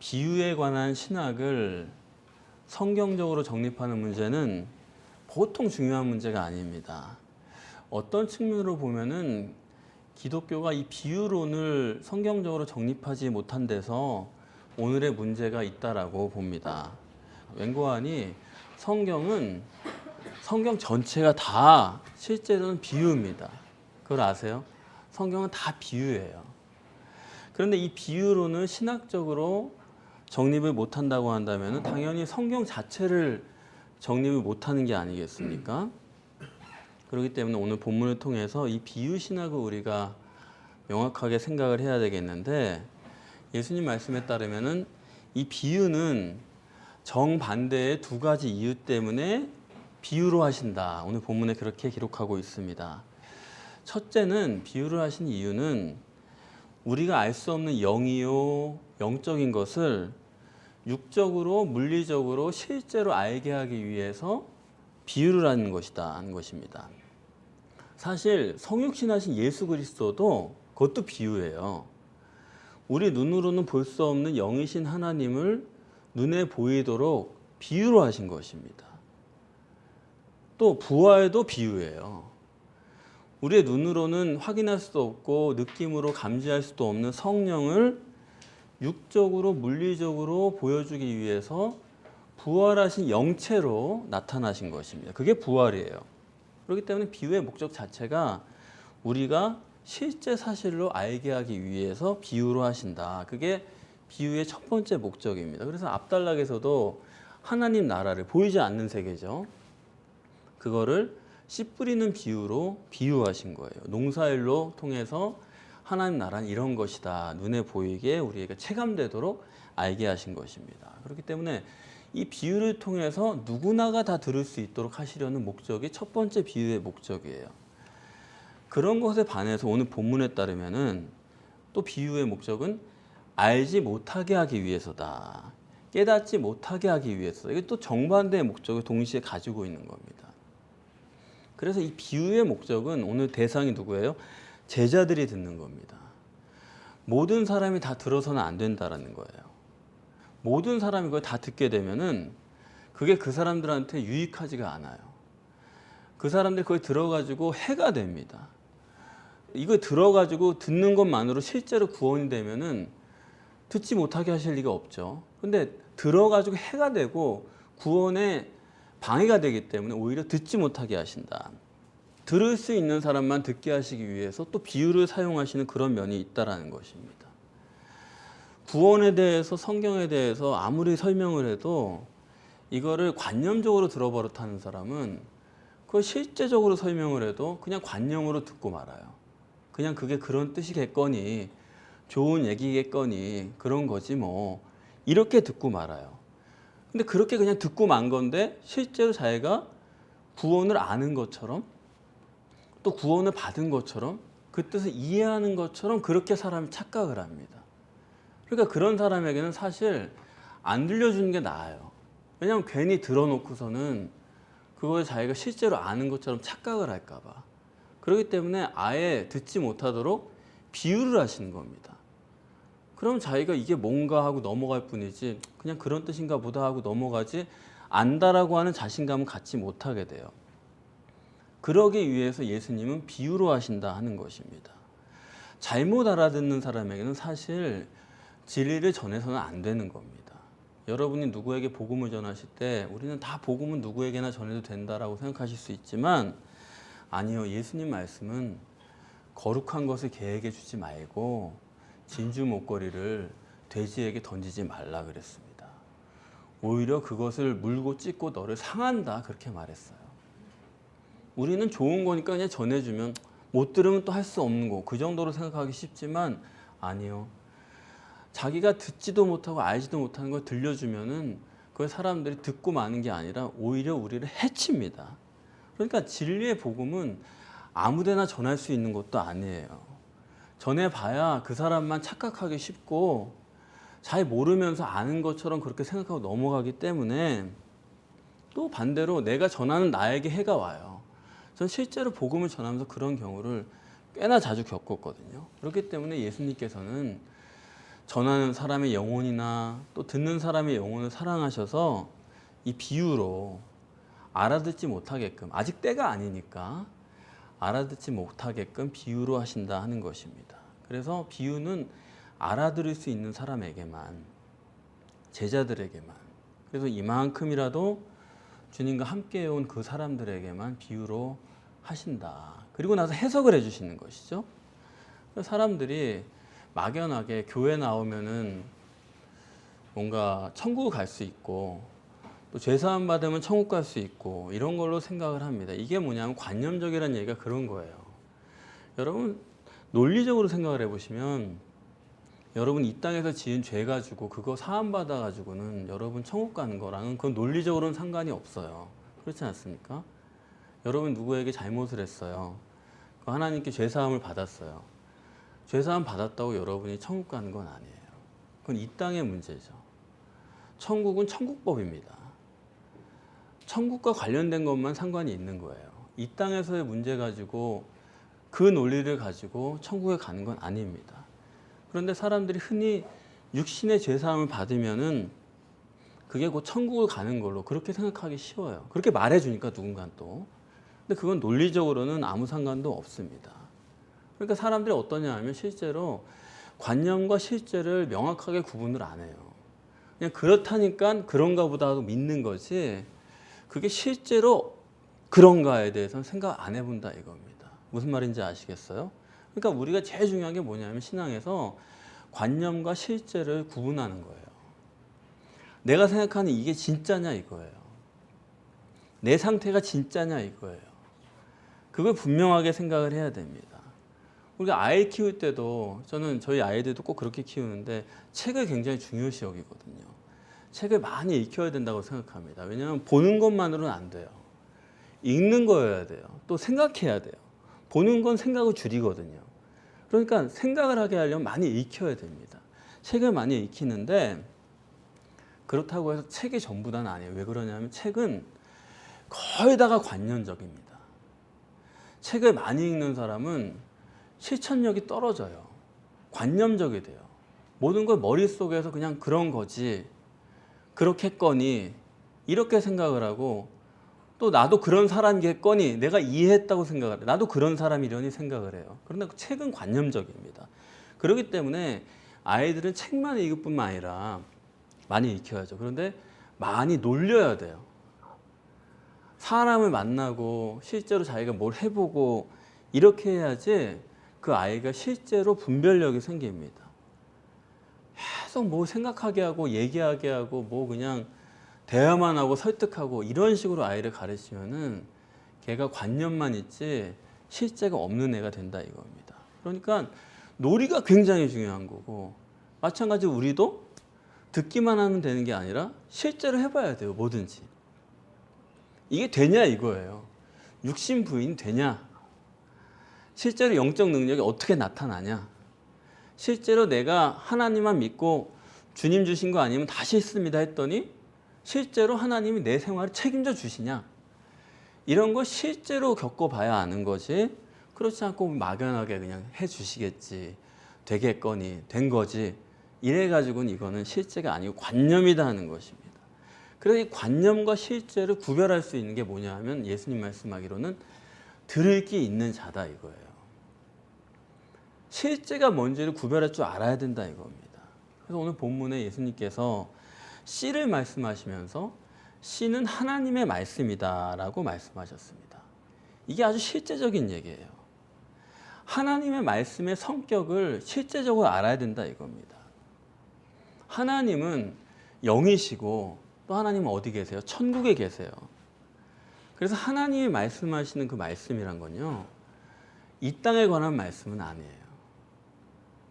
비유에 관한 신학을 성경적으로 정립하는 문제는 보통 중요한 문제가 아닙니다. 어떤 측면으로 보면은 기독교가 이 비유론을 성경적으로 정립하지 못한 데서 오늘의 문제가 있다라고 봅니다. 웬고하니 성경은 성경 전체가 다 실제로는 비유입니다. 그걸 아세요? 성경은 다 비유예요. 그런데 이 비유론을 신학적으로 정립을 못한다고 한다면 당연히 성경 자체를 정립을 못하는 게 아니겠습니까? 그렇기 때문에 오늘 본문을 통해서 이 비유 신학을 우리가 명확하게 생각을 해야 되겠는데, 예수님 말씀에 따르면은 이 비유는 정반대의 두 가지 이유 때문에 비유로 하신다. 오늘 본문에 그렇게 기록하고 있습니다. 첫째는 비유를 하신 이유는 우리가 알 수 없는 영이요 영적인 것을 육적으로 물리적으로 실제로 알게 하기 위해서 비유를 하는 것이다 하는 것입니다. 사실 성육신하신 예수 그리스도도 그것도 비유예요. 우리 눈으로는 볼 수 없는 영이신 하나님을 눈에 보이도록 비유로 하신 것입니다. 또 부활도 비유예요. 우리의 눈으로는 확인할 수도 없고 느낌으로 감지할 수도 없는 성령을 육적으로 물리적으로 보여주기 위해서 부활하신 영체로 나타나신 것입니다. 그게 부활이에요. 그렇기 때문에 비유의 목적 자체가 우리가 실제 사실로 알게 하기 위해서 비유로 하신다. 그게 비유의 첫 번째 목적입니다. 그래서 앞단락에서도 하나님 나라를 보이지 않는 세계죠. 그거를 씨 뿌리는 비유로 비유하신 거예요. 농사일로 통해서 하나님 나라는 이런 것이다. 눈에 보이게 우리에게 체감되도록 알게 하신 것입니다. 그렇기 때문에 이 비유를 통해서 누구나가 다 들을 수 있도록 하시려는 목적이 첫 번째 비유의 목적이에요. 그런 것에 반해서 오늘 본문에 따르면은 또 비유의 목적은 알지 못하게 하기 위해서다. 깨닫지 못하게 하기 위해서다. 이게 또 정반대의 목적을 동시에 가지고 있는 겁니다. 그래서 이 비유의 목적은 오늘 대상이 누구예요? 제자들이 듣는 겁니다. 모든 사람이 다 들어서는 안 된다라는 거예요. 모든 사람이 그걸 다 듣게 되면은 그게 그 사람들한테 유익하지가 않아요. 그 사람들이 그걸 들어가지고 해가 됩니다. 이거 들어가지고 듣는 것만으로 실제로 구원이 되면은 듣지 못하게 하실 리가 없죠. 근데 들어가지고 해가 되고 구원에 방해가 되기 때문에 오히려 듣지 못하게 하신다. 들을 수 있는 사람만 듣게 하시기 위해서 또 비유를 사용하시는 그런 면이 있다라는 것입니다. 구원에 대해서 성경에 대해서 아무리 설명을 해도 이거를 관념적으로 들어버릇하는 사람은 그걸 실제적으로 설명을 해도 그냥 관념으로 듣고 말아요. 그냥 그게 그런 뜻이겠거니 좋은 얘기겠거니 그런 거지 뭐 이렇게 듣고 말아요. 근데 그렇게 그냥 듣고 만 건데 실제로 자기가 구원을 아는 것처럼 또 구원을 받은 것처럼 그 뜻을 이해하는 것처럼 그렇게 사람이 착각을 합니다. 그러니까 그런 사람에게는 사실 안 들려주는 게 나아요. 왜냐하면 괜히 들어놓고서는 그걸 자기가 실제로 아는 것처럼 착각을 할까 봐. 그렇기 때문에 아예 듣지 못하도록 비유를 하시는 겁니다. 그럼 자기가 이게 뭔가 하고 넘어갈 뿐이지 그냥 그런 뜻인가 보다 하고 넘어가지 안다라고 하는 자신감은 갖지 못하게 돼요. 그러기 위해서 예수님은 비유로 하신다 하는 것입니다. 잘못 알아듣는 사람에게는 사실 진리를 전해서는 안 되는 겁니다. 여러분이 누구에게 복음을 전하실 때 우리는 다 복음은 누구에게나 전해도 된다라고 생각하실 수 있지만 아니요. 예수님 말씀은 거룩한 것을 개에게 주지 말고 진주 목걸이를 돼지에게 던지지 말라 그랬습니다. 오히려 그것을 물고 찢고 너를 상한다 그렇게 말했어요. 우리는 좋은 거니까 그냥 전해주면 못 들으면 또 할 수 없는 거 그 정도로 생각하기 쉽지만 아니요. 자기가 듣지도 못하고 알지도 못하는 걸 들려주면은 그걸 사람들이 듣고 마는 게 아니라 오히려 우리를 해칩니다. 그러니까 진리의 복음은 아무데나 전할 수 있는 것도 아니에요. 전해봐야 그 사람만 착각하기 쉽고 잘 모르면서 아는 것처럼 그렇게 생각하고 넘어가기 때문에 또 반대로 내가 전하는 나에게 해가 와요. 전 실제로 복음을 전하면서 그런 경우를 꽤나 자주 겪었거든요. 그렇기 때문에 예수님께서는 전하는 사람의 영혼이나 또 듣는 사람의 영혼을 사랑하셔서 이 비유로 알아듣지 못하게끔, 아직 때가 아니니까 알아듣지 못하게끔 비유로 하신다 하는 것입니다. 그래서 비유는 알아들을 수 있는 사람에게만, 제자들에게만, 그래서 이만큼이라도 주님과 함께 온 그 사람들에게만 비유로 하신다. 그리고 나서 해석을 해주시는 것이죠. 사람들이 막연하게 교회 나오면은 뭔가 천국 갈 수 있고 또 죄사함 받으면 천국 갈 수 있고 이런 걸로 생각을 합니다. 이게 뭐냐면 관념적이라는 얘기가 그런 거예요. 여러분 논리적으로 생각을 해보시면 여러분 이 땅에서 지은 죄 가지고 그거 사함 받아 가지고는 여러분 천국 가는 거랑은 그건 논리적으로는 상관이 없어요. 그렇지 않습니까? 여러분 누구에게 잘못을 했어요. 하나님께 죄 사함을 받았어요. 죄 사함 받았다고 여러분이 천국 가는 건 아니에요. 그건 이 땅의 문제죠. 천국은 천국법입니다. 천국과 관련된 것만 상관이 있는 거예요. 이 땅에서의 문제 가지고 그 논리를 가지고 천국에 가는 건 아닙니다. 그런데 사람들이 흔히 육신의 죄사함을 받으면은 그게 곧 천국을 가는 걸로 그렇게 생각하기 쉬워요. 그렇게 말해주니까 누군가는 또. 근데 그건 논리적으로는 아무 상관도 없습니다. 그러니까 사람들이 어떠냐 하면 실제로 관념과 실제를 명확하게 구분을 안 해요. 그냥 그렇다니까 그런가 보다 하고 믿는 거지 그게 실제로 그런가에 대해서는 생각 안 해본다 이겁니다. 무슨 말인지 아시겠어요? 그러니까 우리가 제일 중요한 게 뭐냐면 신앙에서 관념과 실제를 구분하는 거예요. 내가 생각하는 이게 진짜냐 이거예요. 내 상태가 진짜냐 이거예요. 그걸 분명하게 생각을 해야 됩니다. 우리가 아이 키울 때도 저는 저희 아이들도 꼭 그렇게 키우는데 책을 굉장히 중요시 여기거든요. 책을 많이 읽혀야 된다고 생각합니다. 왜냐하면 보는 것만으로는 안 돼요. 읽는 거여야 돼요. 또 생각해야 돼요. 보는 건 생각을 줄이거든요. 그러니까 생각을 하게 하려면 많이 읽혀야 됩니다. 책을 많이 읽히는데 그렇다고 해서 책이 전부 다는 아니에요. 왜 그러냐면 책은 거의 다가 관념적입니다. 책을 많이 읽는 사람은 실천력이 떨어져요. 관념적이 돼요. 모든 걸 머릿속에서 그냥 그런 거지 그렇겠거니 이렇게 생각을 하고 또 나도 그런 사람이겠거니 내가 이해했다고 생각을 해요. 나도 그런 사람이려니 생각을 해요. 그런데 책은 관념적입니다. 그렇기 때문에 아이들은 책만 읽을 뿐만 아니라 많이 익혀야죠. 그런데 많이 놀려야 돼요. 사람을 만나고 실제로 자기가 뭘 해보고 이렇게 해야지 그 아이가 실제로 분별력이 생깁니다. 계속 뭐 생각하게 하고 얘기하게 하고 뭐 그냥 대화만 하고 설득하고 이런 식으로 아이를 가르치면은 걔가 관념만 있지 실제가 없는 애가 된다 이겁니다. 그러니까 놀이가 굉장히 중요한 거고 마찬가지로 우리도 듣기만 하면 되는 게 아니라 실제로 해봐야 돼요. 뭐든지. 이게 되냐 이거예요. 육신 부인이 되냐? 실제로 영적 능력이 어떻게 나타나냐? 실제로 내가 하나님만 믿고 주님 주신 거 아니면 다시 있습니다 했더니 실제로 하나님이 내 생활을 책임져 주시냐? 이런 거 실제로 겪어봐야 아는 거지 그렇지 않고 막연하게 그냥 해 주시겠지 되겠거니 된 거지 이래가지고는 이거는 실제가 아니고 관념이다 하는 것입니다. 그래서 이 관념과 실제를 구별할 수 있는 게 뭐냐 하면 예수님 말씀하기로는 들을 귀 있는 자다 이거예요. 실제가 뭔지를 구별할 줄 알아야 된다 이겁니다. 그래서 오늘 본문에 예수님께서 씨를 말씀하시면서 씨는 하나님의 말씀이다 라고 말씀하셨습니다. 이게 아주 실제적인 얘기예요. 하나님의 말씀의 성격을 실제적으로 알아야 된다 이겁니다. 하나님은 영이시고 또 하나님은 어디 계세요? 천국에 계세요. 그래서 하나님이 말씀하시는 그 말씀이란 건요 이 땅에 관한 말씀은 아니에요.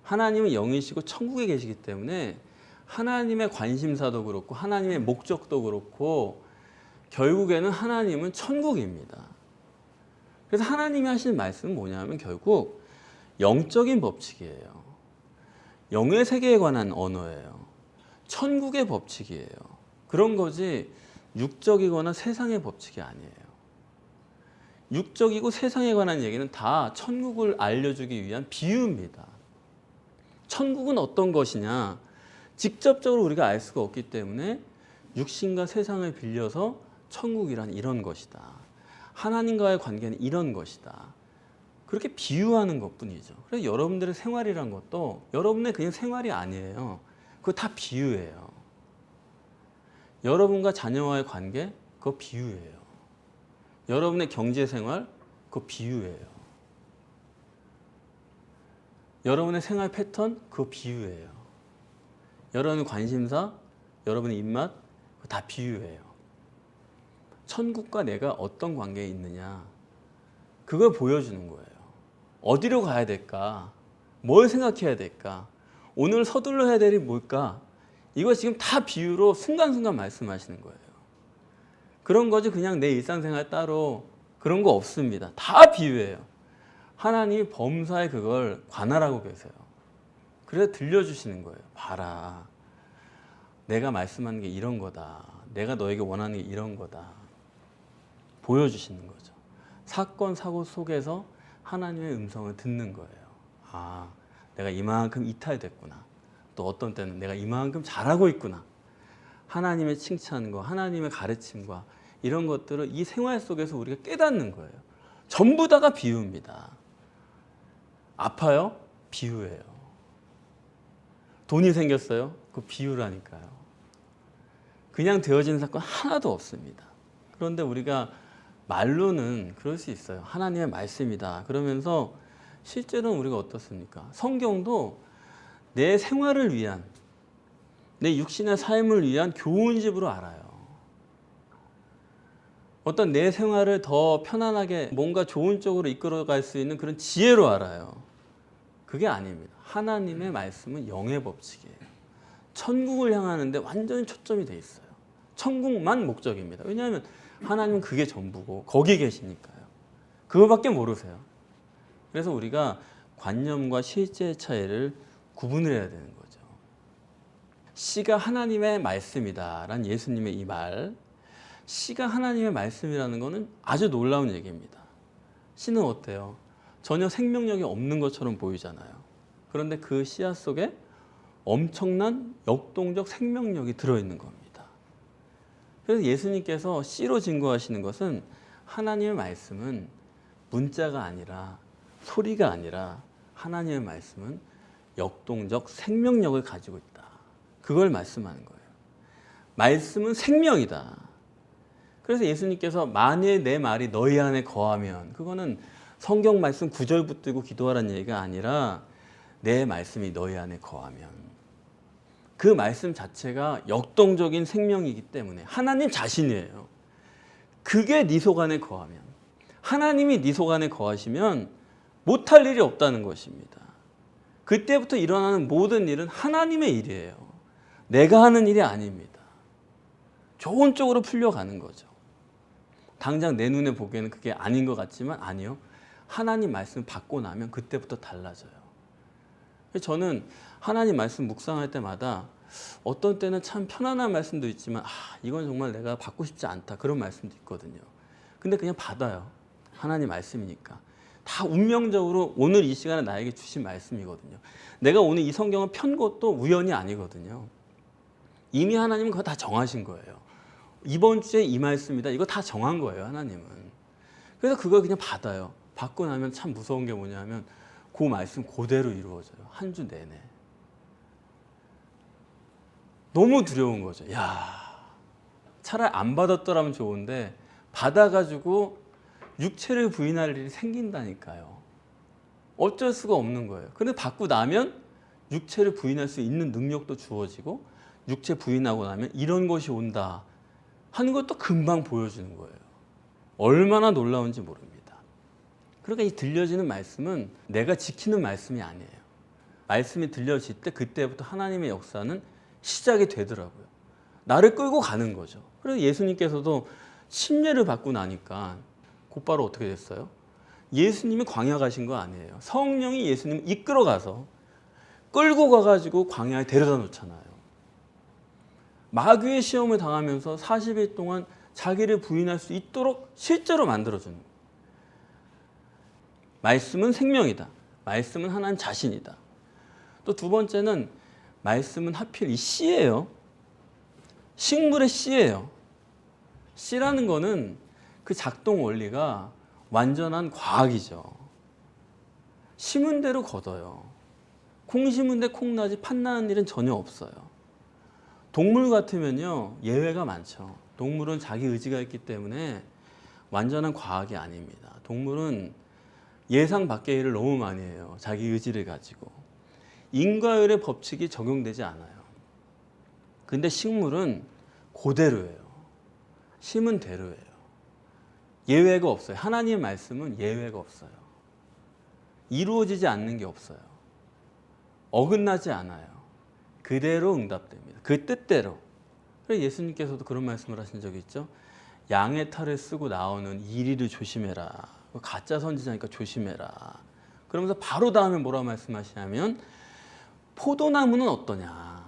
하나님은 영이시고 천국에 계시기 때문에 하나님의 관심사도 그렇고 하나님의 목적도 그렇고 결국에는 하나님은 천국입니다. 그래서 하나님이 하시는 말씀은 뭐냐면 결국 영적인 법칙이에요. 영의 세계에 관한 언어예요. 천국의 법칙이에요. 그런 거지 육적이거나 세상의 법칙이 아니에요. 육적이고 세상에 관한 얘기는 다 천국을 알려주기 위한 비유입니다. 천국은 어떤 것이냐? 직접적으로 우리가 알 수가 없기 때문에 육신과 세상을 빌려서 천국이란 이런 것이다. 하나님과의 관계는 이런 것이다. 그렇게 비유하는 것뿐이죠. 그래서 여러분들의 생활이란 것도 여러분의 그냥 생활이 아니에요. 그거 다 비유예요. 여러분과 자녀와의 관계, 그거 비유예요. 여러분의 경제생활, 그거 비유예요. 여러분의 생활 패턴, 그거 비유예요. 여러분의 관심사, 여러분의 입맛, 그거 다 비유예요. 천국과 내가 어떤 관계에 있느냐, 그걸 보여주는 거예요. 어디로 가야 될까? 뭘 생각해야 될까? 오늘 서둘러 해야 될 일이 뭘까? 이거 지금 다 비유로 순간순간 말씀하시는 거예요. 그런 거지 그냥 내 일상생활 따로 그런 거 없습니다. 다 비유예요. 하나님이 범사에 그걸 관할하고 계세요. 그래서 들려주시는 거예요. 봐라. 내가 말씀하는 게 이런 거다. 내가 너에게 원하는 게 이런 거다. 보여주시는 거죠. 사건, 사고 속에서 하나님의 음성을 듣는 거예요. 아, 내가 이만큼 이탈됐구나. 또 어떤 때는 내가 이만큼 잘하고 있구나. 하나님의 칭찬과 하나님의 가르침과 이런 것들을 이 생활 속에서 우리가 깨닫는 거예요. 전부 다가 비유입니다. 아파요? 비유예요. 돈이 생겼어요? 그 비유라니까요. 그냥 되어지는 사건 하나도 없습니다. 그런데 우리가 말로는 그럴 수 있어요. 하나님의 말씀이다. 그러면서 실제로는 우리가 어떻습니까? 성경도 내 생활을 위한, 내 육신의 삶을 위한 교훈집으로 알아요. 어떤 내 생활을 더 편안하게 뭔가 좋은 쪽으로 이끌어갈 수 있는 그런 지혜로 알아요. 그게 아닙니다. 하나님의 말씀은 영의 법칙이에요. 천국을 향하는데 완전히 초점이 돼 있어요. 천국만 목적입니다. 왜냐하면 하나님은 그게 전부고 거기 계시니까요. 그거밖에 모르세요. 그래서 우리가 관념과 실제의 차이를 구분을 해야 되는 거죠. 씨가 하나님의 말씀이다라는 예수님의 이 말, 씨가 하나님의 말씀이라는 것은 아주 놀라운 얘기입니다. 씨는 어때요? 전혀 생명력이 없는 것처럼 보이잖아요. 그런데 그 씨앗 속에 엄청난 역동적 생명력이 들어있는 겁니다. 그래서 예수님께서 씨로 증거하시는 것은 하나님의 말씀은 문자가 아니라 소리가 아니라 하나님의 말씀은 역동적 생명력을 가지고 있다. 그걸 말씀하는 거예요. 말씀은 생명이다. 그래서 예수님께서 만일 내 말이 너희 안에 거하면, 그거는 성경 말씀 구절 붙들고 기도하라는 얘기가 아니라 내 말씀이 너희 안에 거하면, 그 말씀 자체가 역동적인 생명이기 때문에 하나님 자신이에요. 그게 네 속 안에 거하면, 하나님이 네 속 안에 거하시면 못할 일이 없다는 것입니다. 그때부터 일어나는 모든 일은 하나님의 일이에요. 내가 하는 일이 아닙니다. 좋은 쪽으로 풀려가는 거죠. 당장 내 눈에 보기에는 그게 아닌 것 같지만 아니요. 하나님 말씀 받고 나면 그때부터 달라져요. 저는 하나님 말씀 묵상할 때마다 어떤 때는 참 편안한 말씀도 있지만 이건 정말 내가 받고 싶지 않다. 그런 말씀도 있거든요. 근데 그냥 받아요. 하나님 말씀이니까. 다 운명적으로 오늘 이 시간에 나에게 주신 말씀이거든요. 내가 오늘 이 성경을 편 것도 우연이 아니거든요. 이미 하나님은 그거 다 정하신 거예요. 이번 주에 이 말씀이다. 이거 다 정한 거예요, 하나님은. 그래서 그걸 그냥 받아요. 받고 나면 참 무서운 게 뭐냐면 그 말씀 그대로 이루어져요. 한 주 내내. 너무 두려운 거죠. 야, 차라리 안 받았더라면 좋은데 받아가지고 육체를 부인할 일이 생긴다니까요. 어쩔 수가 없는 거예요. 근데 받고 나면 육체를 부인할 수 있는 능력도 주어지고 육체 부인하고 나면 이런 것이 온다 하는 것도 금방 보여주는 거예요. 얼마나 놀라운지 모릅니다. 그러니까 이 들려지는 말씀은 내가 지키는 말씀이 아니에요. 말씀이 들려질 때 그때부터 하나님의 역사는 시작이 되더라고요. 나를 끌고 가는 거죠. 그래서 예수님께서도 침례를 받고 나니까 곧바로 어떻게 됐어요? 예수님이 광야 가신 거 아니에요. 성령이 예수님을 이끌어 가서 끌고 가가지고 광야에 데려다 놓잖아요. 마귀의 시험을 당하면서 40일 동안 자기를 부인할 수 있도록 실제로 만들어주는 거예요. 말씀은 생명이다. 말씀은 하나님 자신이다. 또 두 번째는 말씀은 하필 이 씨예요. 식물의 씨예요. 씨라는 거는 그 작동 원리가 완전한 과학이죠. 심은 대로 거둬요. 콩 심은 데 콩 나지 팥 나는 일은 전혀 없어요. 동물 같으면요 예외가 많죠. 동물은 자기 의지가 있기 때문에 완전한 과학이 아닙니다. 동물은 예상 밖의 일을 너무 많이 해요. 자기 의지를 가지고. 인과율의 법칙이 적용되지 않아요. 근데 식물은 그대로예요. 심은 대로예요. 예외가 없어요. 하나님의 말씀은 예외가 없어요. 이루어지지 않는 게 없어요. 어긋나지 않아요. 그대로 응답됩니다. 그 뜻대로. 그래서 예수님께서도 그런 말씀을 하신 적이 있죠. 양의 탈을 쓰고 나오는 이리를 조심해라. 가짜 선지자니까 조심해라. 그러면서 바로 다음에 뭐라고 말씀하시냐면 포도나무는 어떠냐.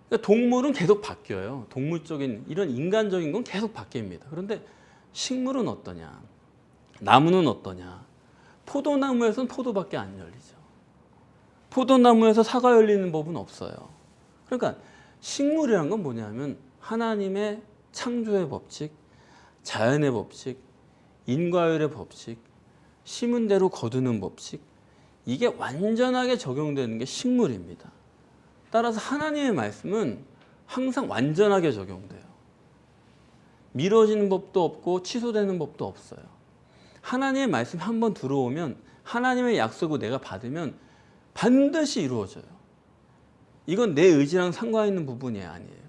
그러니까 동물은 계속 바뀌어요. 동물적인 이런 인간적인 건 계속 바뀝니다. 그런데 식물은 어떠냐. 나무는 어떠냐. 포도나무에서는 포도밖에 안 열리죠. 포도나무에서 사과 열리는 법은 없어요. 그러니까 식물이란 건 뭐냐면 하나님의 창조의 법칙, 자연의 법칙, 인과율의 법칙, 심은 대로 거두는 법칙, 이게 완전하게 적용되는 게 식물입니다. 따라서 하나님의 말씀은 항상 완전하게 적용돼요. 미뤄지는 법도 없고 취소되는 법도 없어요. 하나님의 말씀이 한번 들어오면 하나님의 약속을 내가 받으면 반드시 이루어져요. 이건 내 의지랑 상관있는 부분이 아니에요.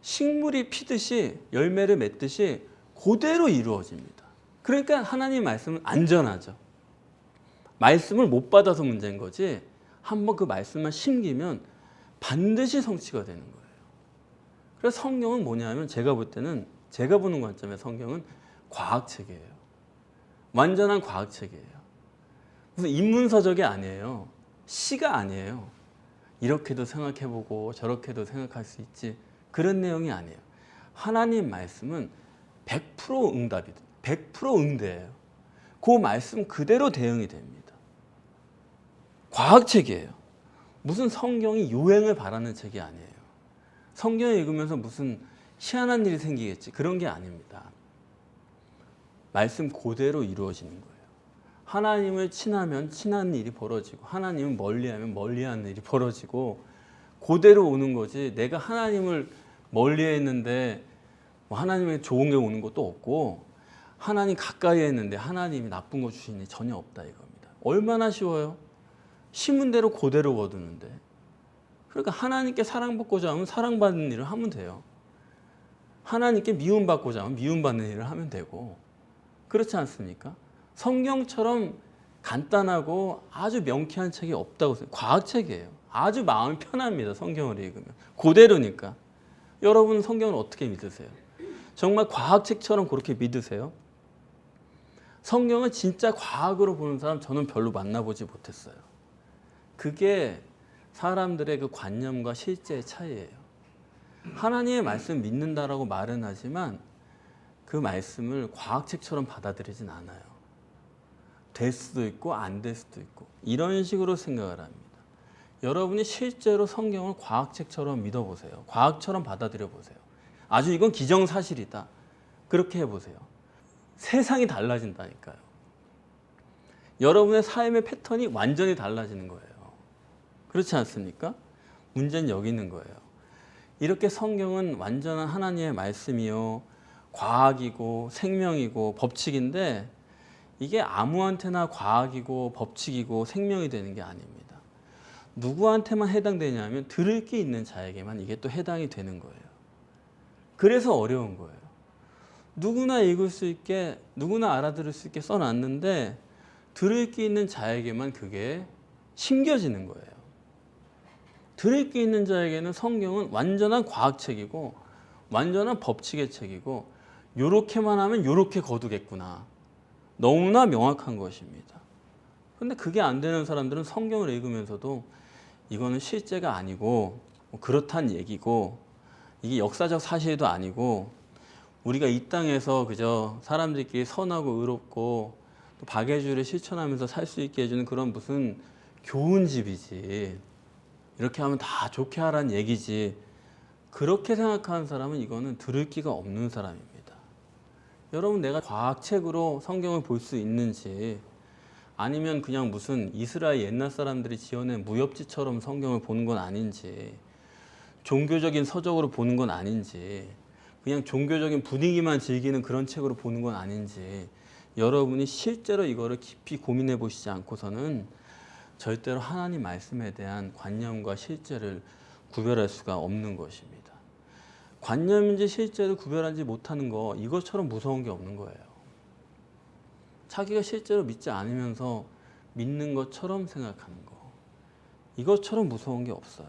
식물이 피듯이 열매를 맺듯이 그대로 이루어집니다. 그러니까 하나님의 말씀은 안전하죠. 말씀을 못 받아서 문제인 거지 한번 그 말씀만 심기면 반드시 성취가 되는 거예요. 그래서 성경은 뭐냐면 제가 볼 때는 제가 보는 관점의 성경은 과학책이에요. 완전한 과학책이에요. 무슨 인문서적이 아니에요. 시가 아니에요. 이렇게도 생각해보고 저렇게도 생각할 수 있지 그런 내용이 아니에요. 하나님 말씀은 100% 응답이다. 100% 응대예요. 그 말씀 그대로 대응이 됩니다. 과학책이에요. 무슨 성경이 요행을 바라는 책이 아니에요. 성경을 읽으면서 무슨 희한한 일이 생기겠지 그런 게 아닙니다. 말씀 그대로 이루어지는 거예요. 하나님을 친하면 친한 일이 벌어지고 하나님을 멀리하면 멀리하는 일이 벌어지고 그대로 오는 거지 내가 하나님을 멀리했는데 뭐 하나님의 좋은 게 오는 것도 없고 하나님 가까이 했는데 하나님이 나쁜 거 주시니 전혀 없다 이겁니다. 얼마나 쉬워요? 심은 대로 그대로 거두는데. 그러니까 하나님께 사랑받고자 하면 사랑받는 일을 하면 돼요. 하나님께 미움받고자 하면 미움받는 일을 하면 되고 그렇지 않습니까? 성경처럼 간단하고 아주 명쾌한 책이 없다고 생각해요. 과학책이에요. 아주 마음이 편합니다. 성경을 읽으면. 그대로니까. 여러분은 성경을 어떻게 믿으세요? 정말 과학책처럼 그렇게 믿으세요? 성경을 진짜 과학으로 보는 사람 저는 별로 만나보지 못했어요. 그게 사람들의 그 관념과 실제의 차이예요. 하나님의 말씀 믿는다라고 말은 하지만 그 말씀을 과학책처럼 받아들이진 않아요. 될 수도 있고 안 될 수도 있고 이런 식으로 생각을 합니다. 여러분이 실제로 성경을 과학책처럼 믿어보세요. 과학처럼 받아들여 보세요. 아주 이건 기정사실이다. 그렇게 해보세요. 세상이 달라진다니까요. 여러분의 삶의 패턴이 완전히 달라지는 거예요. 그렇지 않습니까? 문제는 여기 있는 거예요. 이렇게 성경은 완전한 하나님의 말씀이요. 과학이고 생명이고 법칙인데 이게 아무한테나 과학이고 법칙이고 생명이 되는 게 아닙니다. 누구한테만 해당되냐면 들을 게 있는 자에게만 이게 또 해당이 되는 거예요. 그래서 어려운 거예요. 누구나 읽을 수 있게 누구나 알아들을 수 있게 써놨는데 들을 게 있는 자에게만 그게 심겨지는 거예요. 들을 게 있는 자에게는 성경은 완전한 과학책이고 완전한 법칙의 책이고 요렇게만 하면 요렇게 거두겠구나. 너무나 명확한 것입니다. 그런데 그게 안 되는 사람들은 성경을 읽으면서도 이거는 실제가 아니고 뭐 그렇단 얘기고 이게 역사적 사실도 아니고 우리가 이 땅에서 그저 사람들끼리 선하고 의롭고 또 박애주의를 실천하면서 살 수 있게 해주는 그런 무슨 좋은 집이지. 이렇게 하면 다 좋게 하라는 얘기지. 그렇게 생각하는 사람은 이거는 들을 기가 없는 사람입니다. 여러분, 내가 과학책으로 성경을 볼 수 있는지, 아니면 그냥 무슨 이스라엘 옛날 사람들이 지어낸 무협지처럼 성경을 보는 건 아닌지, 종교적인 서적으로 보는 건 아닌지, 그냥 종교적인 분위기만 즐기는 그런 책으로 보는 건 아닌지, 여러분이 실제로 이거를 깊이 고민해 보시지 않고서는 절대로 하나님 말씀에 대한 관념과 실제를 구별할 수가 없는 것입니다. 관념인지 실제를 구별하지 못하는 거, 이것처럼 무서운 게 없는 거예요. 자기가 실제로 믿지 않으면서 믿는 것처럼 생각하는 거, 이것처럼 무서운 게 없어요.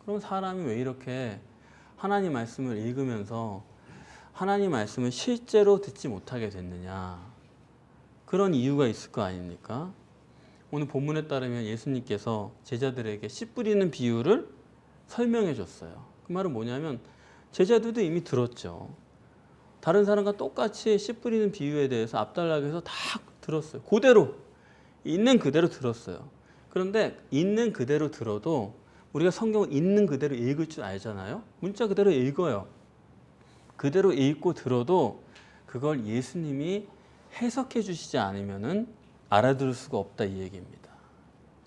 그럼 사람이 왜 이렇게 하나님 말씀을 읽으면서 하나님 말씀을 실제로 듣지 못하게 됐느냐, 그런 이유가 있을 거 아닙니까? 오늘 본문에 따르면 예수님께서 제자들에게 씨 뿌리는 비유를 설명해 줬어요. 그 말은 뭐냐면 제자들도 이미 들었죠. 다른 사람과 똑같이 씨 뿌리는 비유에 대해서 앞달라고 해서 다 들었어요. 그대로, 있는 그대로 들었어요. 그런데 있는 그대로 들어도 우리가 성경을 있는 그대로 읽을 줄 알잖아요. 문자 그대로 읽어요. 그대로 읽고 들어도 그걸 예수님이 해석해 주시지 않으면은 알아들을 수가 없다, 이 얘기입니다.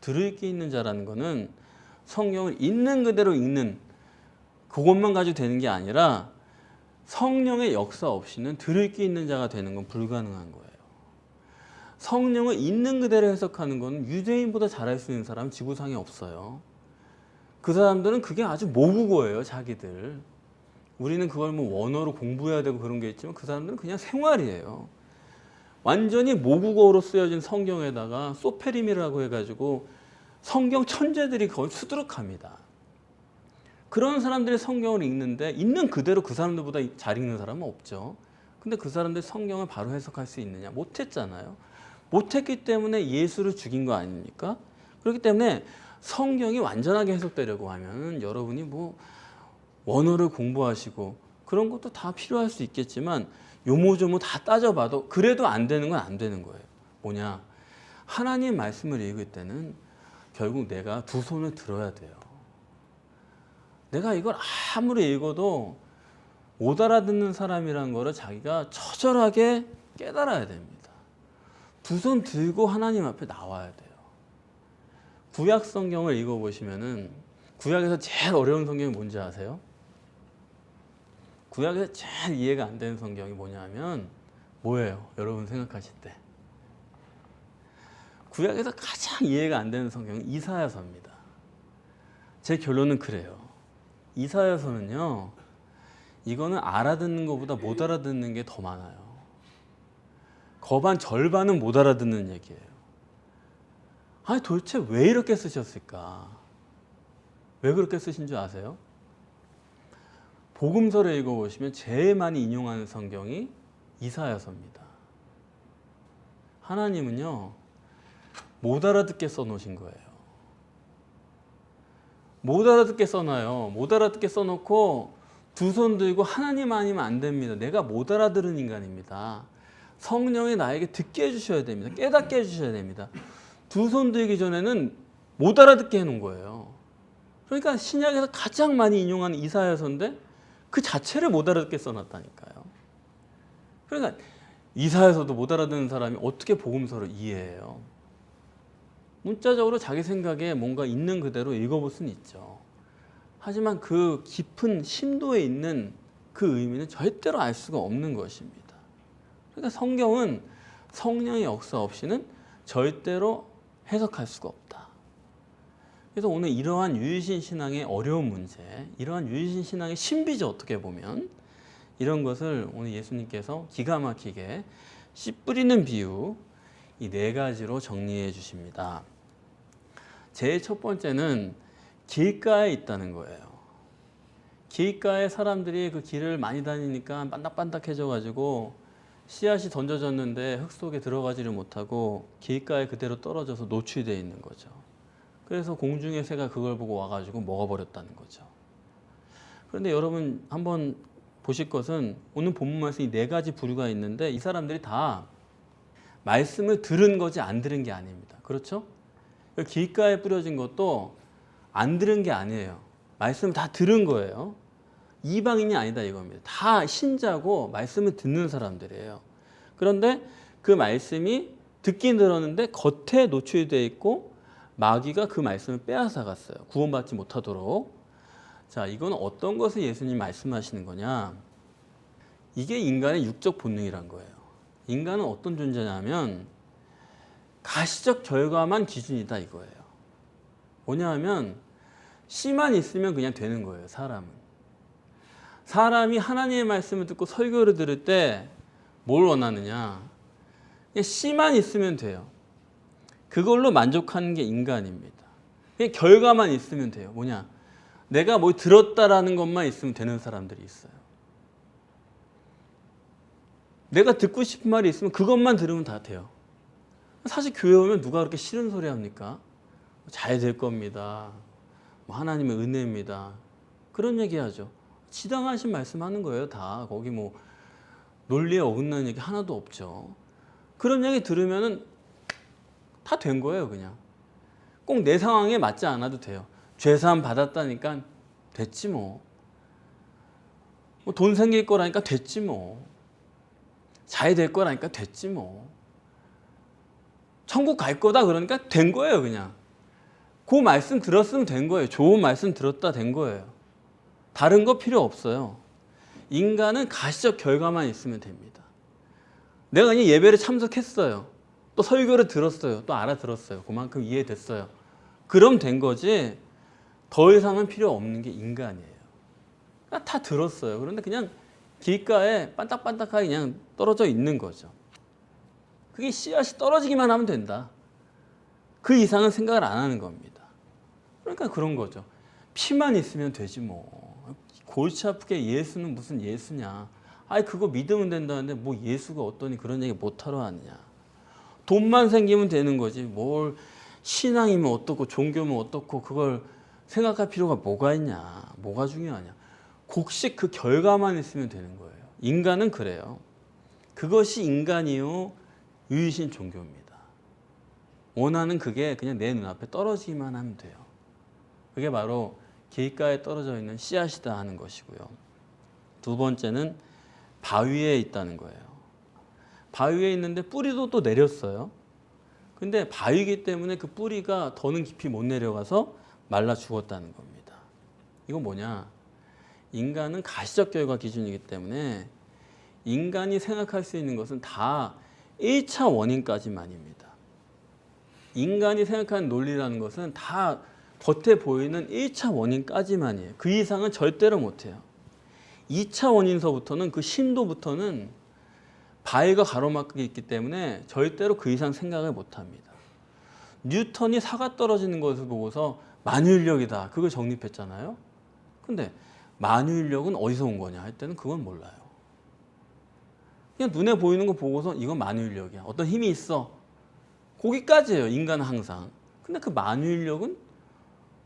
들을 게 있는 자라는 거는 성경을 있는 그대로 읽는 그것만 가지고 되는 게 아니라 성령의 역사 없이는 들을 게 있는 자가 되는 건 불가능한 거예요. 성령을 있는 그대로 해석하는 건 유대인보다 잘할 수 있는 사람은 지구상에 없어요. 그 사람들은 그게 아주 모국어예요, 자기들. 우리는 그걸 뭐 원어로 공부해야 되고 그런 게 있지만 그 사람들은 그냥 생활이에요. 완전히 모국어로 쓰여진 성경에다가 소페림이라고 해가지고 성경 천재들이 거의 수두룩합니다. 그런 사람들이 성경을 읽는데 있는 그대로 그 사람들보다 잘 읽는 사람은 없죠. 근데 그 사람들이 성경을 바로 해석할 수 있느냐? 못했잖아요. 못했기 때문에 예수를 죽인 거 아닙니까? 그렇기 때문에 성경이 완전하게 해석되려고 하면 여러분이 뭐 원어를 공부하시고 그런 것도 다 필요할 수 있겠지만 요모조모 다 따져봐도 그래도 안 되는 건 안 되는 거예요. 뭐냐? 하나님 말씀을 읽을 때는 결국 내가 두 손을 들어야 돼요. 내가 이걸 아무리 읽어도 못 알아듣는 사람이라는 거를 자기가 처절하게 깨달아야 됩니다. 두 손 들고 하나님 앞에 나와야 돼요. 구약 성경을 읽어보시면은 구약에서 제일 어려운 성경이 뭔지 아세요? 구약에서 제일 이해가 안 되는 성경이 뭐냐면 뭐예요? 여러분 생각하실 때 구약에서 가장 이해가 안 되는 성경은 이사야서입니다. 제 결론은 그래요. 이사야서는요, 이거는 알아듣는 것보다 못 알아듣는 게 더 많아요. 거반 절반은 못 알아듣는 얘기예요. 아니 도대체 왜 이렇게 쓰셨을까? 왜 그렇게 쓰신 줄 아세요? 복음서를 읽어보시면 제일 많이 인용하는 성경이 이사야서입니다. 하나님은요, 못 알아듣게 써놓으신 거예요. 못 알아듣게 써놔요. 못 알아듣게 써놓고 두 손 들고 하나님 아니면 안 됩니다. 내가 못 알아들은 인간입니다. 성령이 나에게 듣게 해주셔야 됩니다. 깨닫게 해주셔야 됩니다. 두 손 들기 전에는 못 알아듣게 해놓은 거예요. 그러니까 신약에서 가장 많이 인용하는 이사야서인데 그 자체를 못 알아듣게 써놨다니까요. 그러니까 이사야서도 못 알아듣는 사람이 어떻게 복음서를 이해해요? 문자적으로 자기 생각에 뭔가 있는 그대로 읽어볼 수는 있죠. 하지만 그 깊은 심도에 있는 그 의미는 절대로 알 수가 없는 것입니다. 그러니까 성경은 성령의 역사 없이는 절대로 해석할 수가 없다. 그래서 오늘 이러한 유일신 신앙의 어려운 문제, 이러한 유일신 신앙의 신비죠, 어떻게 보면. 이런 것을 오늘 예수님께서 기가 막히게 씨 뿌리는 비유, 이 네 가지로 정리해 주십니다. 제일 첫 번째는 길가에 있다는 거예요. 길가에 사람들이 그 길을 많이 다니니까 반딱반딱해져가지고 씨앗이 던져졌는데 흙 속에 들어가지를 못하고 길가에 그대로 떨어져서 노출되어 있는 거죠. 그래서 공중의 새가 그걸 보고 와가지고 먹어버렸다는 거죠. 그런데 여러분 한번 보실 것은 오늘 본문 말씀이 네 가지 부류가 있는데 이 사람들이 다 말씀을 들은 거지 안 들은 게 아닙니다. 그렇죠? 길가에 뿌려진 것도 안 들은 게 아니에요. 말씀 다 들은 거예요. 이방인이 아니다 이겁니다. 다 신자고 말씀을 듣는 사람들이에요. 그런데 그 말씀이 듣긴 들었는데 겉에 노출이 되어 있고 마귀가 그 말씀을 빼앗아갔어요. 구원받지 못하도록. 자, 이건 어떤 것을 예수님 말씀하시는 거냐? 이게 인간의 육적 본능이란 거예요. 인간은 어떤 존재냐면 가시적 결과만 기준이다 이거예요. 뭐냐 하면 씨만 있으면 그냥 되는 거예요. 사람이 하나님의 말씀을 듣고 설교를 들을 때 뭘 원하느냐? 그냥 씨만 있으면 돼요. 그걸로 만족하는 게 인간입니다. 그냥 결과만 있으면 돼요. 뭐냐? 내가 뭐 들었다라는 것만 있으면 되는 사람들이 있어요. 내가 듣고 싶은 말이 있으면 그것만 들으면 다 돼요. 사실 교회 오면 누가 그렇게 싫은 소리 합니까? 잘 될 겁니다. 뭐 하나님의 은혜입니다. 그런 얘기 하죠. 지당하신 말씀하는 거예요. 다 거기 뭐 논리에 어긋나는 얘기 하나도 없죠. 그런 얘기 들으면은 다 된 거예요. 그냥 꼭 내 상황에 맞지 않아도 돼요. 죄사함 받았다니까 됐지 뭐. 돈 생길 거라니까 됐지 뭐. 잘 될 거라니까 됐지 뭐. 천국 갈 거다 그러니까 된 거예요. 그냥 그 말씀 들었으면 된 거예요. 좋은 말씀 들었다 된 거예요. 다른 거 필요 없어요. 인간은 가시적 결과만 있으면 됩니다. 내가 그냥 예배를 참석했어요. 또 설교를 들었어요. 또 알아들었어요. 그만큼 이해됐어요. 그럼 된 거지 더 이상은 필요 없는 게 인간이에요. 다 들었어요. 그런데 그냥 길가에 반딱반딱하게 그냥 떨어져 있는 거죠. 그게 씨앗이 떨어지기만 하면 된다. 그 이상은 생각을 안 하는 겁니다. 그러니까 그런 거죠. 피만 있으면 되지 뭐. 골치 아프게 예수는 무슨 예수냐. 아이 그거 믿으면 된다는데 뭐 예수가 어떠니 그런 얘기 못하러 왔냐. 돈만 생기면 되는 거지. 뭘 신앙이면 어떻고 종교면 어떻고 그걸 생각할 필요가 뭐가 있냐. 뭐가 중요하냐. 곡식 그 결과만 있으면 되는 거예요. 인간은 그래요. 그것이 인간이요 유이신 종교입니다. 원하는 그게 그냥 내 눈앞에 떨어지기만 하면 돼요. 그게 바로 길가에 떨어져 있는 씨앗이다 하는 것이고요. 두 번째는 바위에 있다는 거예요. 바위에 있는데 뿌리도 또 내렸어요. 근데 바위이기 때문에 그 뿌리가 더는 깊이 못 내려가서 말라 죽었다는 겁니다. 이건 뭐냐? 인간은 가시적 결과 기준이기 때문에 인간이 생각할 수 있는 것은 다 1차 원인까지만입니다. 인간이 생각하는 논리라는 것은 다 겉에 보이는 1차 원인까지만이에요. 그 이상은 절대로 못해요. 2차 원인서부터는 그 심도부터는 바위가 가로막혀 있기 때문에 절대로 그 이상 생각을 못합니다. 뉴턴이 사가 떨어지는 것을 보고서 만유인력이다. 그걸 정립했잖아요. 근데 만유인력은 어디서 온 거냐 할 때는 그건 몰라요. 그냥 눈에 보이는 거 보고서 이건 만유인력이야. 어떤 힘이 있어. 거기까지예요. 인간은 항상. 근데 그 만유인력은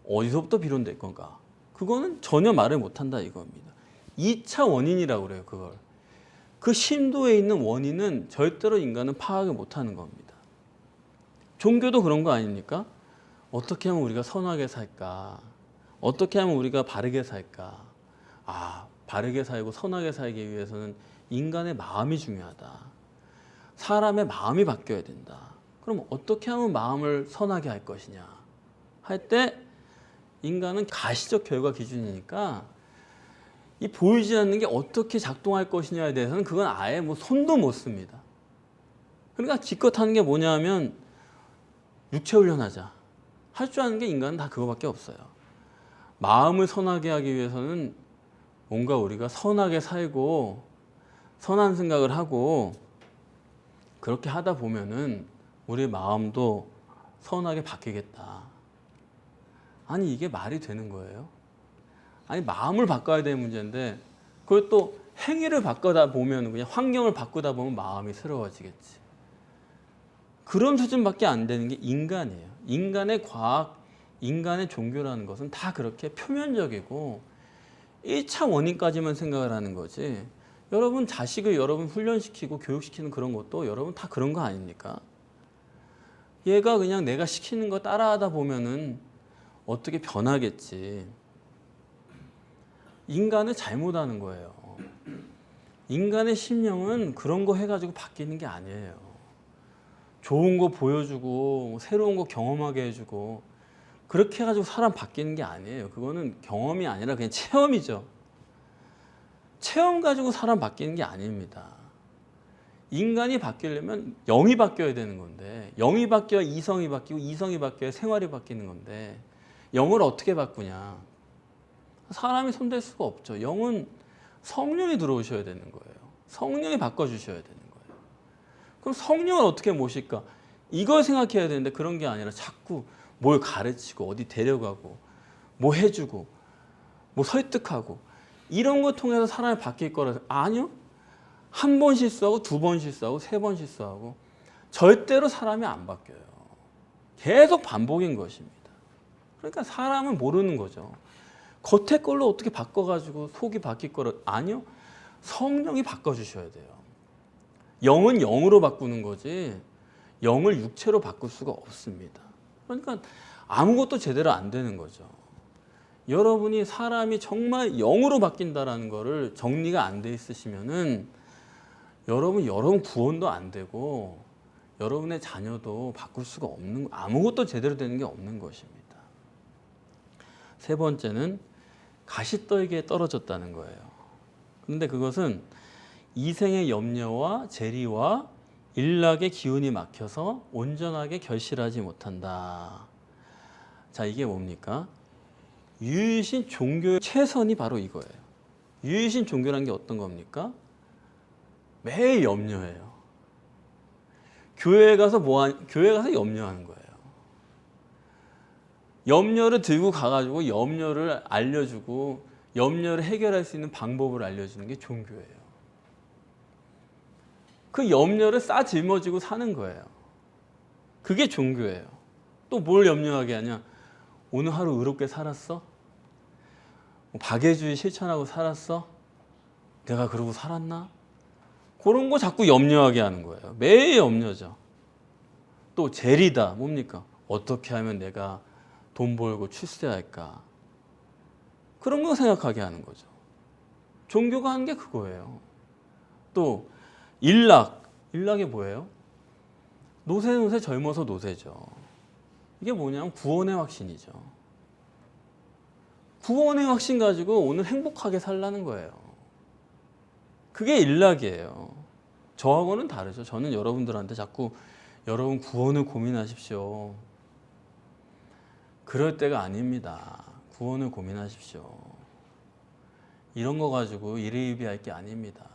어디서부터 비롯된 건가? 그거는 전혀 말을 못한다 이겁니다. 2차 원인이라고 그래요. 그걸. 그 심도에 있는 원인은 절대로 인간은 파악을 못하는 겁니다. 종교도 그런 거 아닙니까? 어떻게 하면 우리가 선하게 살까? 어떻게 하면 우리가 바르게 살까? 바르게 살고 선하게 살기 위해서는 인간의 마음이 중요하다. 사람의 마음이 바뀌어야 된다. 그럼 어떻게 하면 마음을 선하게 할 것이냐? 할 때 인간은 가시적 결과 기준이니까 이 보이지 않는 게 어떻게 작동할 것이냐에 대해서는 그건 아예 뭐 손도 못 씁니다. 그러니까 기껏 하는 게 뭐냐면 육체 훈련하자. 할 줄 아는 게 인간은 다 그거밖에 없어요. 마음을 선하게 하기 위해서는 뭔가 우리가 선하게 살고 선한 생각을 하고 그렇게 하다 보면은 우리 마음도 선하게 바뀌겠다. 아니 이게 말이 되는 거예요? 아니 마음을 바꿔야 되는 문제인데 그걸 또 행위를 바꾸다 보면 그냥 환경을 바꾸다 보면 마음이 새로워지겠지. 그런 수준밖에 안 되는 게 인간이에요. 인간의 과학, 인간의 종교라는 것은 다 그렇게 표면적이고 1차 원인까지만 생각을 하는 거지. 여러분 자식을 여러분 훈련시키고 교육시키는 그런 것도 여러분 다 그런 거 아닙니까? 얘가 그냥 내가 시키는 거 따라하다 보면은 어떻게 변하겠지. 인간은 잘못하는 거예요. 인간의 심령은 그런 거 해가지고 바뀌는 게 아니에요. 좋은 거 보여주고 새로운 거 경험하게 해주고 그렇게 해가지고 사람 바뀌는 게 아니에요. 그거는 경험이 아니라 그냥 체험이죠. 체험 가지고 사람 바뀌는 게 아닙니다. 인간이 바뀌려면 영이 바뀌어야 되는 건데, 영이 바뀌어야 이성이 바뀌고 이성이 바뀌어야 생활이 바뀌는 건데, 영을 어떻게 바꾸냐? 사람이 손댈 수가 없죠. 영은 성령이 들어오셔야 되는 거예요. 성령이 바꿔주셔야 되는 거예요. 그럼 성령을 어떻게 모실까? 이걸 생각해야 되는데 그런 게 아니라 자꾸 뭘 가르치고 어디 데려가고 뭐 해주고 뭐 설득하고 이런 거 통해서 사람이 바뀔 거라. 아니요. 한 번 실수하고 두 번 실수하고 세 번 실수하고 절대로 사람이 안 바뀌어요. 계속 반복인 것입니다. 그러니까 사람은 모르는 거죠. 겉에 걸로 어떻게 바꿔가지고 속이 바뀔 거라. 아니요. 성령이 바꿔주셔야 돼요. 영은 영으로 바꾸는 거지 영을 육체로 바꿀 수가 없습니다. 그러니까 아무것도 제대로 안 되는 거죠. 여러분이 사람이 정말 영으로 바뀐다라는 거를 정리가 안 돼 있으시면은 여러분 구원도 안 되고 여러분의 자녀도 바꿀 수가 없는, 아무것도 제대로 되는 게 없는 것입니다. 세 번째는 가시떨기에 떨어졌다는 거예요. 그런데 그것은 이생의 염려와 재리와 일락의 기운이 막혀서 온전하게 결실하지 못한다. 자, 이게 뭡니까? 유일신 종교의 최선이 바로 이거예요. 유일신 종교라는 게 어떤 겁니까? 매일 염려해요. 교회에 가서 교회 가서 염려하는 거예요. 염려를 들고 가가지고 염려를 알려주고 염려를 해결할 수 있는 방법을 알려주는 게 종교예요. 그 염려를 жил머지고 사는 거예요. 그게 종교예요. 또 뭘 염려하게 하냐? 오늘 하루 의롭게 살았어? 박애주의 실천하고 살았어? 내가 그러고 살았나? 그런 거 자꾸 염려하게 하는 거예요. 매일 염려죠. 또 재리다. 뭡니까? 어떻게 하면 내가 돈 벌고 출세할까? 그런 거 생각하게 하는 거죠. 종교가 하는 게 그거예요. 또 일락. 일락이 뭐예요? 노세 젊어서 노세죠. 이게 뭐냐면 구원의 확신이죠. 구원의 확신 가지고 오늘 행복하게 살라는 거예요. 그게 일락이에요. 저하고는 다르죠. 저는 여러분들한테 자꾸 여러분 구원을 고민하십시오. 그럴 때가 아닙니다. 구원을 고민하십시오. 이런 거 가지고 이리이비할 게 아닙니다.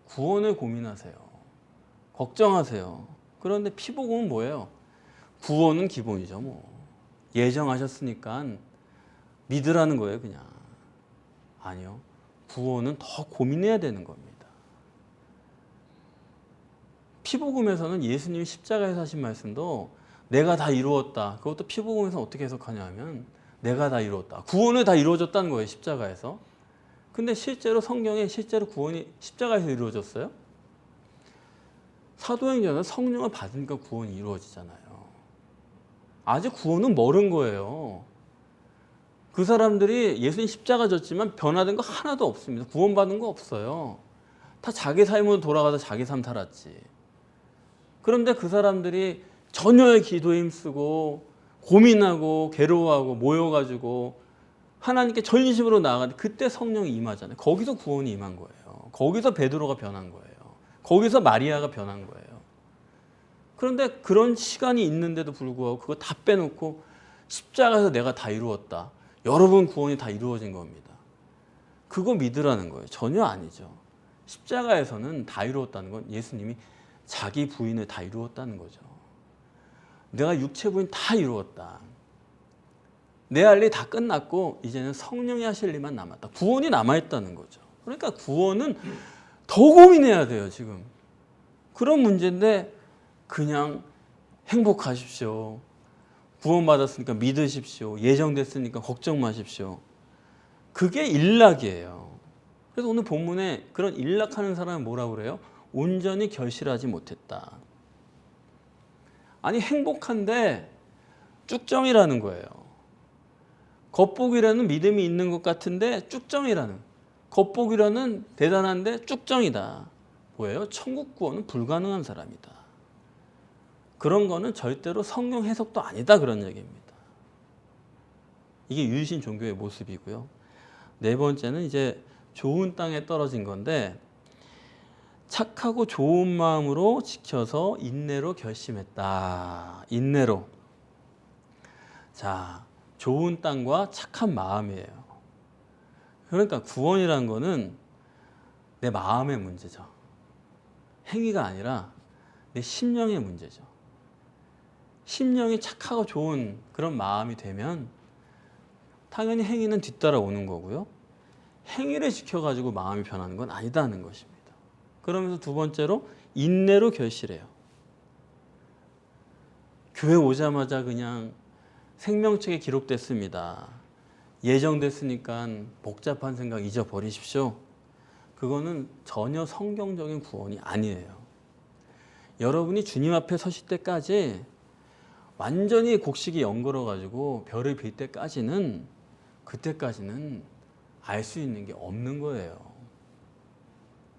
구원을 고민하세요. 걱정하세요. 그런데 피복음은 뭐예요? 구원은 기본이죠. 뭐 예정하셨으니까 믿으라는 거예요. 그냥. 아니요. 구원은 더 고민해야 되는 겁니다. 피복음에서는 예수님이 십자가에서 하신 말씀도 내가 다 이루었다. 그것도 피복음에서 어떻게 해석하냐 하면 내가 다 이루었다. 구원을 다 이루어졌다는 거예요. 십자가에서. 근데 실제로 성경에 실제로 구원이 십자가에서 이루어졌어요? 사도행전은 성령을 받으니까 구원이 이루어지잖아요. 아직 구원은 멀은 거예요. 그 사람들이 예수님 십자가 졌지만 변화된 거 하나도 없습니다. 구원받은 거 없어요. 다 자기 삶으로 돌아가서 자기 삶 살았지. 그런데 그 사람들이 전혀의 기도에 힘쓰고 고민하고 괴로워하고 모여가지고 하나님께 전심으로 나아가는데 그때 성령이 임하잖아요. 거기서 구원이 임한 거예요. 거기서 베드로가 변한 거예요. 거기서 마리아가 변한 거예요. 그런데 그런 시간이 있는데도 불구하고 그거 다 빼놓고 십자가에서 내가 다 이루었다. 여러분 구원이 다 이루어진 겁니다. 그거 믿으라는 거예요. 전혀 아니죠. 십자가에서는 다 이루었다는 건 예수님이 자기 부인을 다 이루었다는 거죠. 내가 육체 부인 다 이루었다. 내 할 일 다 끝났고 이제는 성령이 하실 일만 남았다. 구원이 남아있다는 거죠. 그러니까 구원은 더 고민해야 돼요. 지금. 그런 문제인데 그냥 행복하십시오. 구원받았으니까 믿으십시오. 예정됐으니까 걱정 마십시오. 그게 일락이에요. 그래서 오늘 본문에 그런 일락하는 사람은 뭐라고 그래요? 온전히 결실하지 못했다. 아니 행복한데 쭉정이라는 거예요. 겉보기라는 믿음이 있는 것 같은데 쭉정이라는, 겉보기라는 대단한데 쭉정이다. 뭐예요? 천국 구원은 불가능한 사람이다. 그런 거는 절대로 성경 해석도 아니다, 그런 얘기입니다. 이게 유신 종교의 모습이고요. 네 번째는 이제 좋은 땅에 떨어진 건데, 착하고 좋은 마음으로 지켜서 인내로 결심했다. 인내로. 자, 좋은 땅과 착한 마음이에요. 그러니까 구원이라는 거는 내 마음의 문제죠. 행위가 아니라 내 심령의 문제죠. 심령이 착하고 좋은 그런 마음이 되면 당연히 행위는 뒤따라오는 거고요. 행위를 지켜가지고 마음이 변하는 건 아니다는 것입니다. 그러면서 두 번째로 인내로 결실해요. 교회 오자마자 그냥 생명책에 기록됐습니다. 예정됐으니까 복잡한 생각 잊어버리십시오. 그거는 전혀 성경적인 구원이 아니에요. 여러분이 주님 앞에 서실 때까지 완전히 곡식이 연걸어가지고 별을 빌 때까지는, 그때까지는 알 수 있는 게 없는 거예요.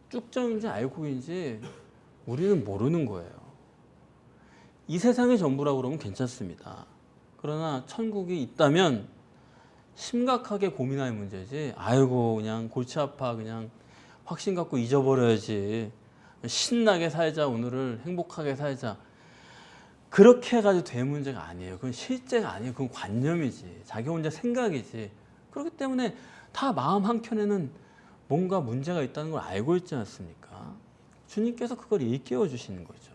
쭉정인지 알고인지 우리는 모르는 거예요. 이 세상의 전부라고 그러면 괜찮습니다. 그러나 천국이 있다면 심각하게 고민할 문제지, 아이고 그냥 골치 아파 그냥 확신 갖고 잊어버려야지, 신나게 살자, 오늘을 행복하게 살자, 그렇게 해가지고 될 문제가 아니에요. 그건 실제가 아니에요. 그건 관념이지, 자기 혼자 생각이지. 그렇기 때문에 다 마음 한켠에는 뭔가 문제가 있다는 걸 알고 있지 않습니까? 주님께서 그걸 일깨워 주시는 거죠.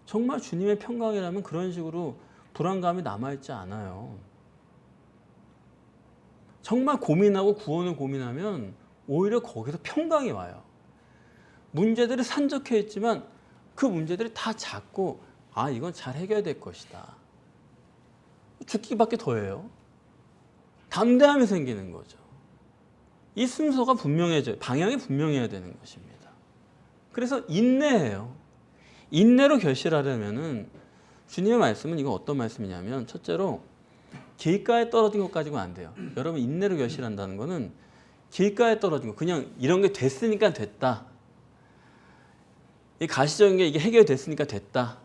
정말 주님의 평강이라면 그런 식으로 불안감이 남아있지 않아요. 정말 고민하고 구원을 고민하면 오히려 거기서 평강이 와요. 문제들이 산적해 있지만 그 문제들이 다 작고, 아, 이건 잘 해결될 것이다. 죽기밖에 더해요. 담대함이 생기는 거죠. 이 순서가 분명해져요. 방향이 분명해야 되는 것입니다. 그래서 인내해요. 인내로 결실하려면은 주님의 말씀은 이거 어떤 말씀이냐면, 첫째로 길가에 떨어진 것 가지고는 안 돼요. 여러분, 인내로 결실한다는 거는 길가에 떨어진 거, 그냥 이런 게 됐으니까 됐다. 이 가시적인 게 이게 해결됐으니까 됐다.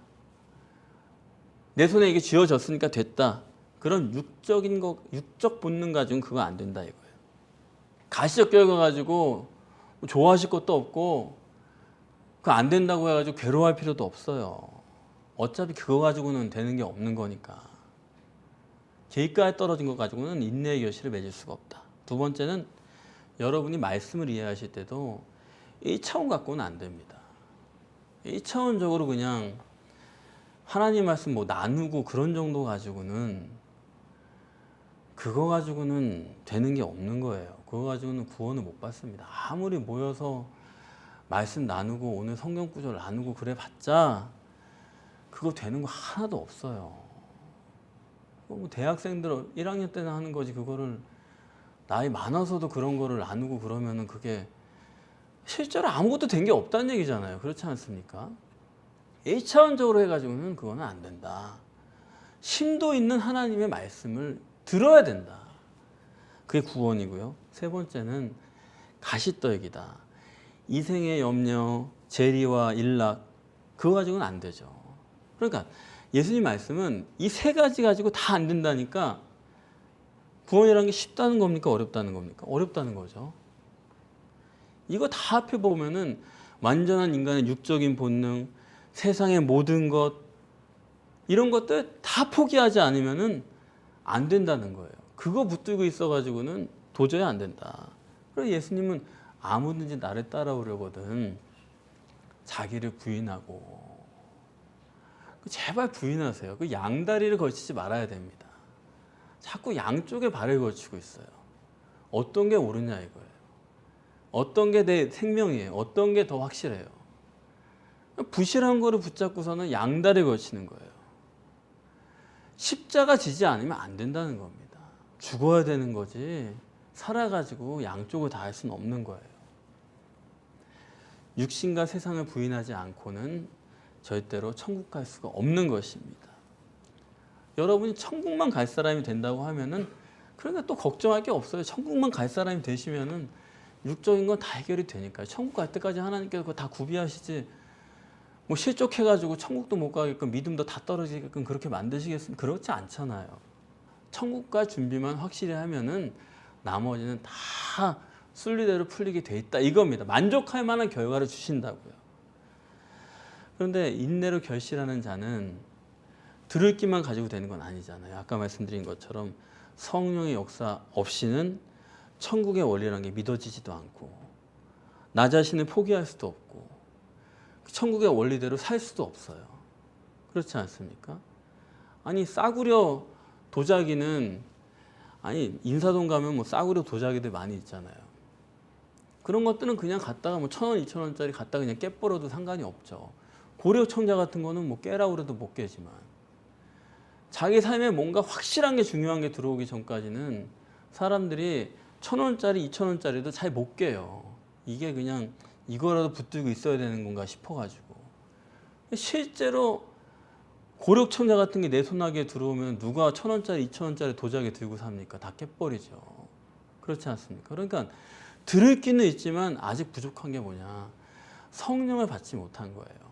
내 손에 이게 쥐어졌으니까 됐다. 그런 육적인 거, 육적 본능 가지고는 그거 안 된다 이거예요. 가시적 결과 가지고 좋아하실 것도 없고 그거 안 된다고 해가지고 괴로워할 필요도 없어요. 어차피 그거 가지고는 되는 게 없는 거니까. 길가에 떨어진 것 가지고는 인내의 결실을 맺을 수가 없다. 두 번째는 여러분이 말씀을 이해하실 때도 1차원 갖고는 안 됩니다. 1차원적으로 그냥 하나님 말씀 뭐 나누고 그런 정도 가지고는, 그거 가지고는 되는 게 없는 거예요. 그거 가지고는 구원을 못 받습니다. 아무리 모여서 말씀 나누고 오늘 성경 구절 나누고 그래 봤자 그거 되는 거 하나도 없어요. 뭐 대학생들 1학년 때나 하는 거지, 그거를 나이 많아서도 그런 거를 나누고 그러면은 그게 실제로 아무것도 된 게 없다는 얘기잖아요. 그렇지 않습니까? 1차원적으로 해가지고는 그거는 안 된다. 심도 있는 하나님의 말씀을 들어야 된다. 그게 구원이고요. 세 번째는 가시떨기다. 이생의 염려, 재리와 일락, 그거 가지고는 안 되죠. 그러니까 예수님 말씀은 이 세 가지 가지고 다 안 된다니까, 구원이라는 게 쉽다는 겁니까? 어렵다는 겁니까? 어렵다는 거죠. 이거 다 합해 보면은 완전한 인간의 육적인 본능, 세상의 모든 것, 이런 것들 다 포기하지 않으면은 안 된다는 거예요. 그거 붙들고 있어가지고는 도저히 안 된다. 그래서 예수님은 아무든지 나를 따라오려거든 자기를 부인하고, 제발 부인하세요. 그 양다리를 걸치지 말아야 됩니다. 자꾸 양쪽에 발을 걸치고 있어요. 어떤 게 옳으냐 이거예요. 어떤 게 내 생명이에요. 어떤 게 더 확실해요. 부실한 거를 붙잡고서는 양다리 걸치는 거예요. 십자가 지지 않으면 안 된다는 겁니다. 죽어야 되는 거지 살아가지고 양쪽을 다 할 수는 없는 거예요. 육신과 세상을 부인하지 않고는 절대로 천국 갈 수가 없는 것입니다. 여러분이 천국만 갈 사람이 된다고 하면은 그러니까 또 걱정할 게 없어요. 천국만 갈 사람이 되시면은 육적인 건 다 해결이 되니까요. 천국 갈 때까지 하나님께서 그거 다 구비하시지 뭐 실족해가지고 천국도 못 가게끔 믿음도 다 떨어지게끔 그렇게 만드시겠습니까? 그렇지 않잖아요. 천국 갈 준비만 확실히 하면은 나머지는 다 순리대로 풀리게 돼 있다 이겁니다. 만족할 만한 결과를 주신다고요. 그런데 인내로 결실하는 자는 들을 기만 가지고 되는 건 아니잖아요. 아까 말씀드린 것처럼 성령의 역사 없이는 천국의 원리라는 게 믿어지지도 않고 나 자신을 포기할 수도 없고 천국의 원리대로 살 수도 없어요. 그렇지 않습니까? 아니 싸구려 도자기는 아니 인사동 가면 뭐 싸구려 도자기들 많이 있잖아요. 그런 것들은 그냥 갖다가 뭐 1,000원, 2,000원짜리 갖다가 그냥 깨버려도 상관이 없죠. 고려청자 같은 거는 뭐 깨라고 그래도 못 깨지만 자기 삶에 뭔가 확실한 게 중요한 게 들어오기 전까지는 사람들이 1,000원짜리, 2,000원짜리도 잘 못 깨요. 이게 그냥 이거라도 붙들고 있어야 되는 건가 싶어가지고. 실제로 고력청자 같은 게 내 손아귀에 들어오면 누가 1,000원짜리, 2,000원짜리 도자기 들고 삽니까? 다 깨버리죠. 그렇지 않습니까? 그러니까 들을 기는 있지만 아직 부족한 게 뭐냐? 성령을 받지 못한 거예요.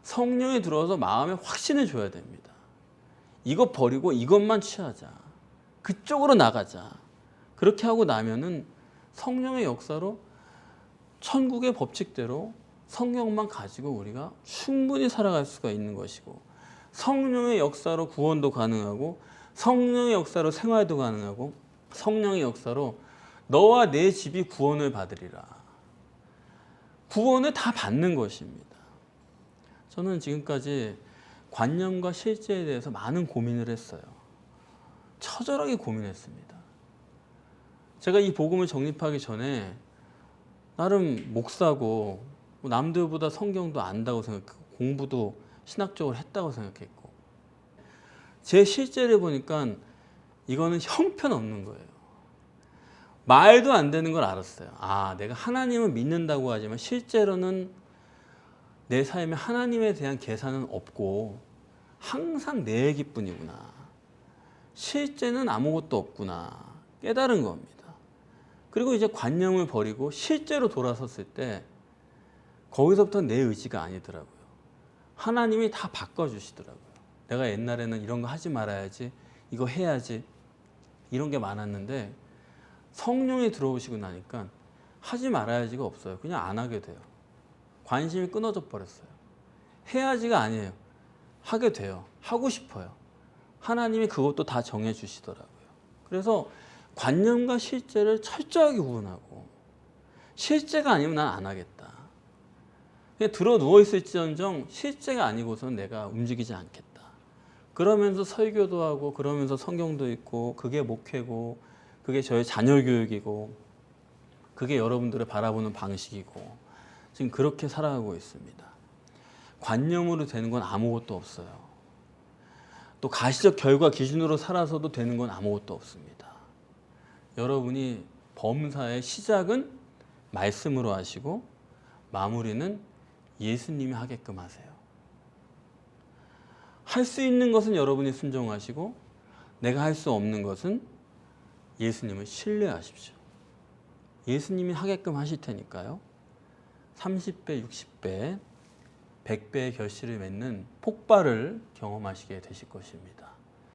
성령이 들어와서 마음에 확신을 줘야 됩니다. 이거 버리고 이것만 취하자. 그쪽으로 나가자. 그렇게 하고 나면은 성령의 역사로 천국의 법칙대로 성령만 가지고 우리가 충분히 살아갈 수가 있는 것이고 성령의 역사로 구원도 가능하고 성령의 역사로 생활도 가능하고 성령의 역사로 너와 내 집이 구원을 받으리라. 구원을 다 받는 것입니다. 저는 지금까지 관념과 실제에 대해서 많은 고민을 했어요. 처절하게 고민했습니다. 제가 이 복음을 정립하기 전에 나름 목사고 남들보다 성경도 안다고 생각했고 공부도 신학적으로 했다고 생각했고 제 실제를 보니까 이거는 형편없는 거예요. 말도 안 되는 걸 알았어요. 아, 내가 하나님을 믿는다고 하지만 실제로는 내 삶에 하나님에 대한 계산은 없고 항상 내 얘기뿐이구나. 실제는 아무것도 없구나. 깨달은 겁니다. 그리고 이제 관념을 버리고 실제로 돌아섰을 때 거기서부터 내 의지가 아니더라고요. 하나님이 다 바꿔주시더라고요. 내가 옛날에는 이런 거 하지 말아야지, 이거 해야지 이런 게 많았는데 성령이 들어오시고 나니까 하지 말아야지가 없어요. 그냥 안 하게 돼요. 관심이 끊어져 버렸어요. 해야지가 아니에요. 하게 돼요. 하고 싶어요. 하나님이 그것도 다 정해주시더라고요. 그래서 관념과 실제를 철저하게 구분하고 실제가 아니면 난 안 하겠다. 그냥 들어 누워있을지언정 실제가 아니고서는 내가 움직이지 않겠다. 그러면서 설교도 하고 그러면서 성경도 읽고 그게 목회고 그게 저의 자녀 교육이고 그게 여러분들을 바라보는 방식이고 지금 그렇게 살아가고 있습니다. 관념으로 되는 건 아무것도 없어요. 또 가시적 결과 기준으로 살아서도 되는 건 아무것도 없습니다. 여러분이 범사의 시작은 말씀으로 하시고 마무리는 예수님이 하게끔 하세요. 할 수 있는 것은 여러분이 순종하시고 내가 할 수 없는 것은 예수님을 신뢰하십시오. 예수님이 하게끔 하실 테니까요. 30배, 60배, 100배의 결실을 맺는 폭발을 경험하시게 되실 것입니다.